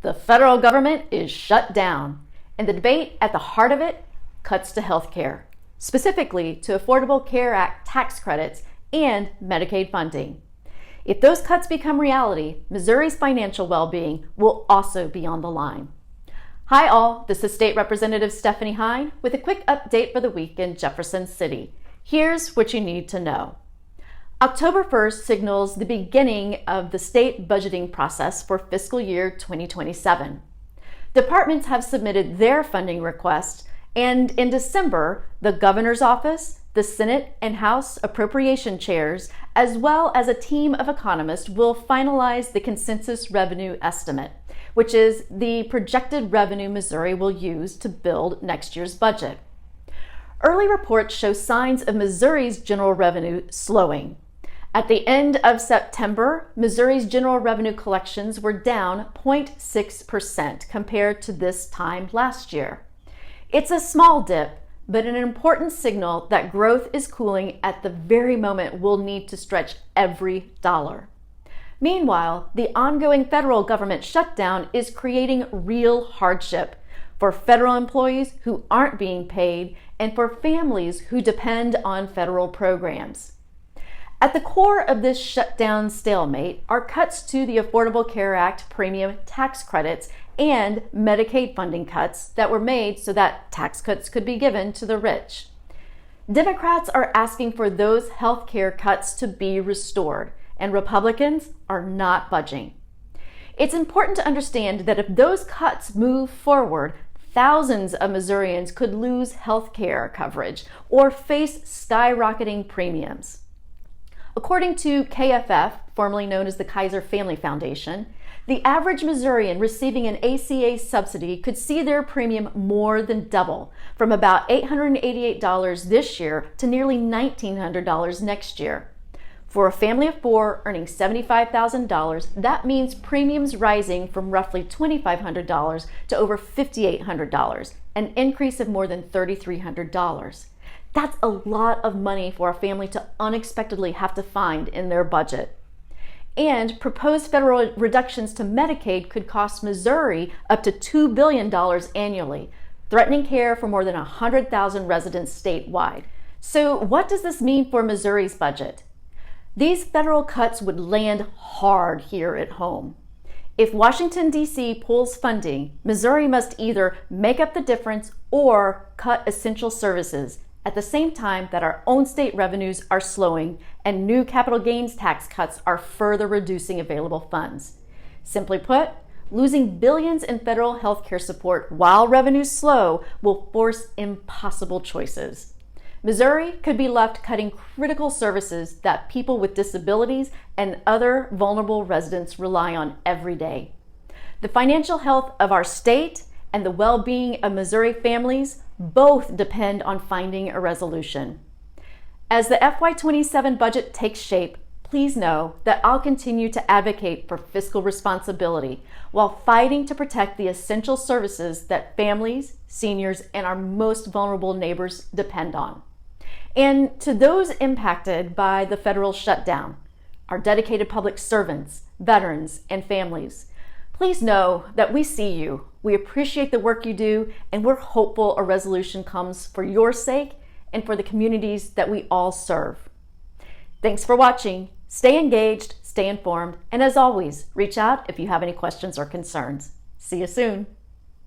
The federal government is shut down, and the debate at the heart of it, cuts to health care, specifically to Affordable Care Act tax credits and Medicaid funding. If those cuts become reality, Missouri's financial well-being will also be on the line. Hi all, this is State Representative Stephanie Hine with a quick update for the week in Jefferson City. Here's what you need to know. October 1st signals the beginning of the state budgeting process for fiscal year 2027. Departments have submitted their funding requests, and in December, the governor's office, the Senate and House appropriation chairs, as well as a team of economists will finalize the consensus revenue estimate, which is the projected revenue Missouri will use to build next year's budget. Early reports show signs of Missouri's general revenue slowing. At the end of September, Missouri's general revenue collections were down 0.6% compared to this time last year. It's a small dip, but an important signal that growth is cooling at the very moment we'll need to stretch every dollar. Meanwhile, the ongoing federal government shutdown is creating real hardship for federal employees who aren't being paid and for families who depend on federal programs. At the core of this shutdown stalemate are cuts to the Affordable Care Act premium tax credits and Medicaid funding cuts that were made so that tax cuts could be given to the rich. Democrats are asking for those health care cuts to be restored, and Republicans are not budging. It's important to understand that if those cuts move forward, thousands of Missourians could lose health care coverage or face skyrocketing premiums. According to KFF, formerly known as the Kaiser Family Foundation, the average Missourian receiving an ACA subsidy could see their premium more than double, from about $888 this year to nearly $1,900 next year. For a family of four earning $75,000, that means premiums rising from roughly $2,500 to over $5,800, an increase of more than $3,300. That's a lot of money for a family to unexpectedly have to find in their budget. And proposed federal reductions to Medicaid could cost Missouri up to $2 billion annually, threatening care for more than 100,000 residents statewide. So what does this mean for Missouri's budget? These federal cuts would land hard here at home. If Washington, D.C. pulls funding, Missouri must either make up the difference or cut essential services, at the same time that our own state revenues are slowing and new capital gains tax cuts are further reducing available funds. Simply put, losing billions in federal health care support while revenues slow will force impossible choices. Missouri could be left cutting critical services that people with disabilities and other vulnerable residents rely on every day. The financial health of our state and the well-being of Missouri families both depend on finding a resolution. As the FY27 budget takes shape, please know that I'll continue to advocate for fiscal responsibility while fighting to protect the essential services that families, seniors, and our most vulnerable neighbors depend on. And to those impacted by the federal shutdown, our dedicated public servants, veterans, and families, please know that we see you. We appreciate the work you do, and we're hopeful a resolution comes for your sake and for the communities that we all serve. Thanks for watching. Stay engaged, stay informed, and as always, reach out if you have any questions or concerns. See you soon.